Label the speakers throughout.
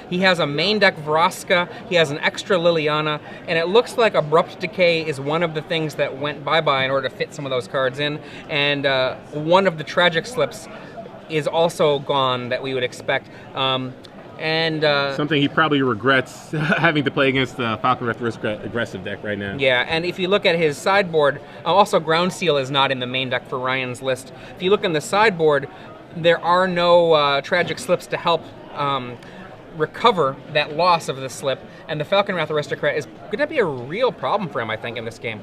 Speaker 1: He has a main deck Raczka, he has an extra Liliana, and it looks like Abrupt Decay is one of the things that went bye-bye in order to fit some of those cards in, and one of the Tragic Slips is also gone that we would expect.
Speaker 2: Something he probably regrets having to play against the Falconwrath Raczka aggressive deck right now.
Speaker 1: Yeah, and if you look at his sideboard, also Ground Seal is not in the main deck for Ryan's list. If you look in the sideboard, there are no Tragic Slips to help recover that loss of the slip, and the Falconwrath Aristocrat is going to be a real problem for him, I think, in this game.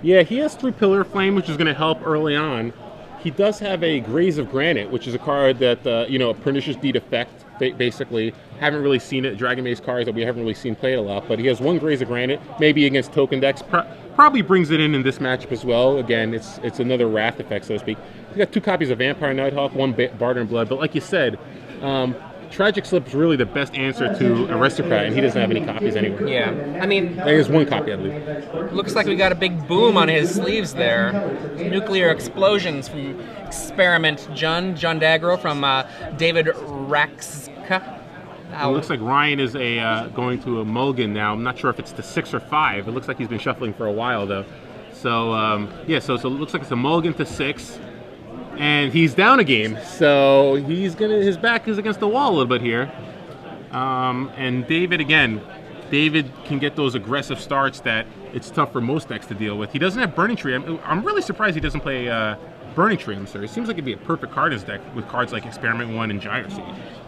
Speaker 2: Yeah, he has 3 Pillar of Flame, which is going to help early on. He does have a Graze of Granite, which is a card that, a Pernicious Deed effect, basically. Haven't really seen it. Dragon Maze cards that we haven't really seen played a lot, but he has 1 Graze of Granite, maybe against token decks. Probably brings it in this matchup as well. Again, it's another Wrath effect, so to speak. He's got 2 copies of Vampire Nighthawk, 1 Barter in Blood, but like you said, Tragic Slip is really the best answer to Aristocrat, and he doesn't have any copies anywhere.
Speaker 1: Yeah, I mean...
Speaker 2: He has 1 copy, I believe.
Speaker 1: Looks like we got a big boom on his sleeves there. Nuclear Explosions from Experiment John Dagro from David Raczka.
Speaker 2: It looks like Ryan is going to a mulligan now. I'm not sure if it's to 6 or 5. It looks like he's been shuffling for a while, though. So, so it looks like it's a mulligan to 6. And he's down a game, so his back is against the wall a little bit here. And David can get those aggressive starts that it's tough for most decks to deal with. He doesn't have Burning Tree. I'm really surprised he doesn't play Burning Tree. I'm sorry. It seems like it'd be a perfect card in his deck with cards like Experiment 1 and Gyre Siege.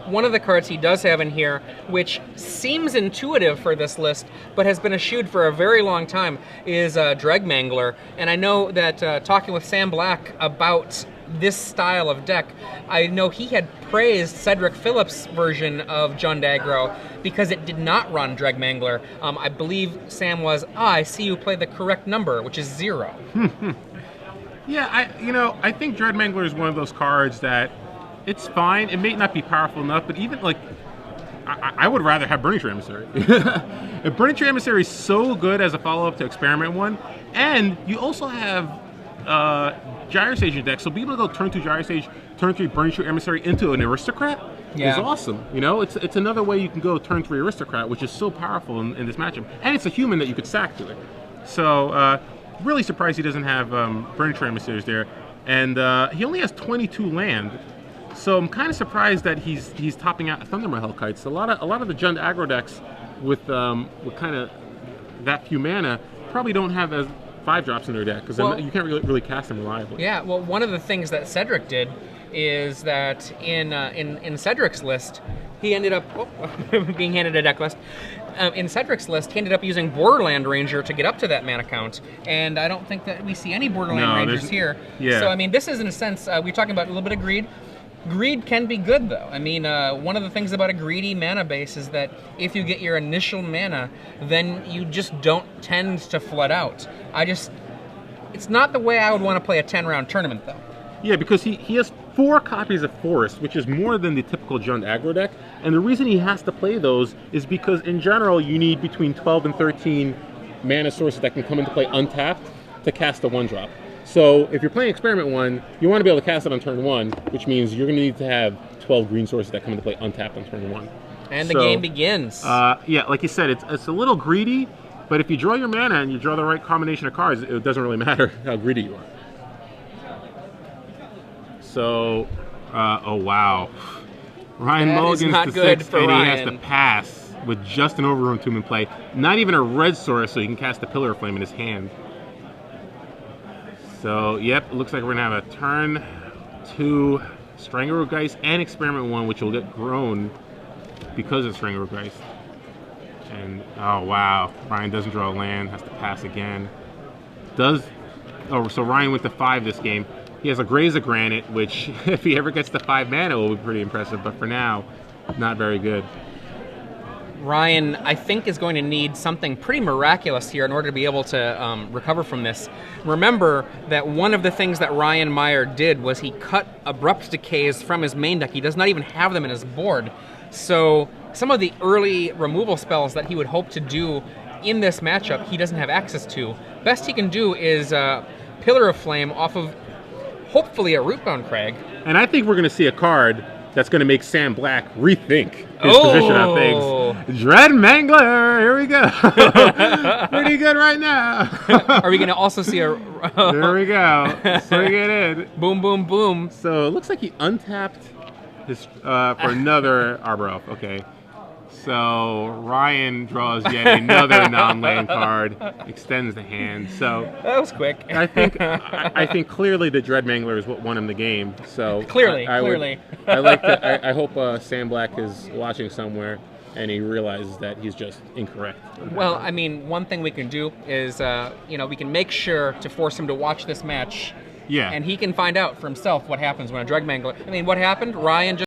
Speaker 1: One of the cards he does have in here, which seems intuitive for this list, but has been eschewed for a very long time, is Dregmangler. And I know that talking with Sam Black about this style of deck, I know he had praised Cedric Phillips' version of John Dagro because it did not run Dregmangler. I believe Sam was, I see you play the correct number, which is 0.
Speaker 2: Yeah, I think Dregmangler is one of those cards that it's fine. It may not be powerful enough, but even like, I would rather have Burning Tree Emissary. If Burning Tree Emissary is so good as a follow-up to Experiment 1, and you also have Gyre Sage in deck, so being able to go turn 2 Gyre Sage, turn 3 Burning Tree Emissary into an Aristocrat is awesome. It's another way you can go turn 3 Aristocrat, which is so powerful in this matchup. And it's a human that you could sack to it. So, really surprised he doesn't have Burning Tree Emissaries there. And he only has 22 land. So I'm kind of surprised that he's topping out Thundermaw Hellkites. A lot of the Jund aggro decks with kind of that few mana probably don't have as 5-drops in their deck because you can't really cast them reliably.
Speaker 1: Yeah, well, one of the things that Cedric did is that in Cedric's list, he ended up being handed a deck list. In Cedric's list, he ended up using Borderland Ranger to get up to that mana count, and I don't think that we see any Borderland Rangers here.
Speaker 2: Yeah.
Speaker 1: So I mean, this is in a sense we're talking about a little bit of greed. Greed can be good, though. I mean, one of the things about a greedy mana base is that if you get your initial mana, then you just don't tend to flood out. It's not the way I would want to play a 10-round tournament, though.
Speaker 2: Yeah, because he has 4 copies of Forest, which is more than the typical Jund aggro deck. And the reason he has to play those is because, in general, you need between 12 and 13 mana sources that can come into play untapped to cast a 1-drop. So if you're playing Experiment 1, you want to be able to cast it on turn 1, which means you're going to need to have 12 green sources that come into play untapped on turn 1.
Speaker 1: And the game begins.
Speaker 2: Yeah, like you said, it's a little greedy, but if you draw your mana and you draw the right combination of cards, it doesn't really matter how greedy you are. So, oh wow. Ryan Mulligan's
Speaker 1: not
Speaker 2: to
Speaker 1: good
Speaker 2: 6,
Speaker 1: for
Speaker 2: and
Speaker 1: Ryan.
Speaker 2: he has to pass with just an Overrun Tomb in play. Not even a red source, so he can cast the Pillar of Flame in his hand. So, yep, it looks like we're going to have a turn 2 Strangleroot Geist and Experiment 1, which will get grown because of Strangleroot Geist. And, oh wow, Ryan doesn't draw a land, has to pass again. So Ryan went to 5 this game. He has a Graze of Granite, which, if he ever gets to 5 mana, will be pretty impressive, but for now, not very good.
Speaker 1: Ryan, I think, is going to need something pretty miraculous here in order to be able to recover from this. Remember that one of the things that Ryan Meier did was he cut Abrupt Decays from his main deck. He does not even have them in his board. So some of the early removal spells that he would hope to do in this matchup, he doesn't have access to. Best he can do is Pillar of Flame off of hopefully a Rootbound Crag.
Speaker 2: And I think we're going to see a card that's going to make Sam Black rethink his position on things. Dread Mangler, here we go. Pretty good right now.
Speaker 1: Are we going to also see a...
Speaker 2: There we go. Swing it in.
Speaker 1: Boom, boom, boom.
Speaker 2: So it looks like he untapped his for another Arbor Elf. Okay. So Ryan draws yet another non-land card, extends the hand. So
Speaker 1: that was quick.
Speaker 2: I think clearly the Dread Mangler is what won him the game. So
Speaker 1: clearly.
Speaker 2: I hope Sam Black is watching somewhere and he realizes that he's just incorrect.
Speaker 1: Well, I mean, one thing we can do is we can make sure to force him to watch this match.
Speaker 2: Yeah.
Speaker 1: And he can find out for himself what happens when a Dread Mangler. I mean, what happened? Ryan just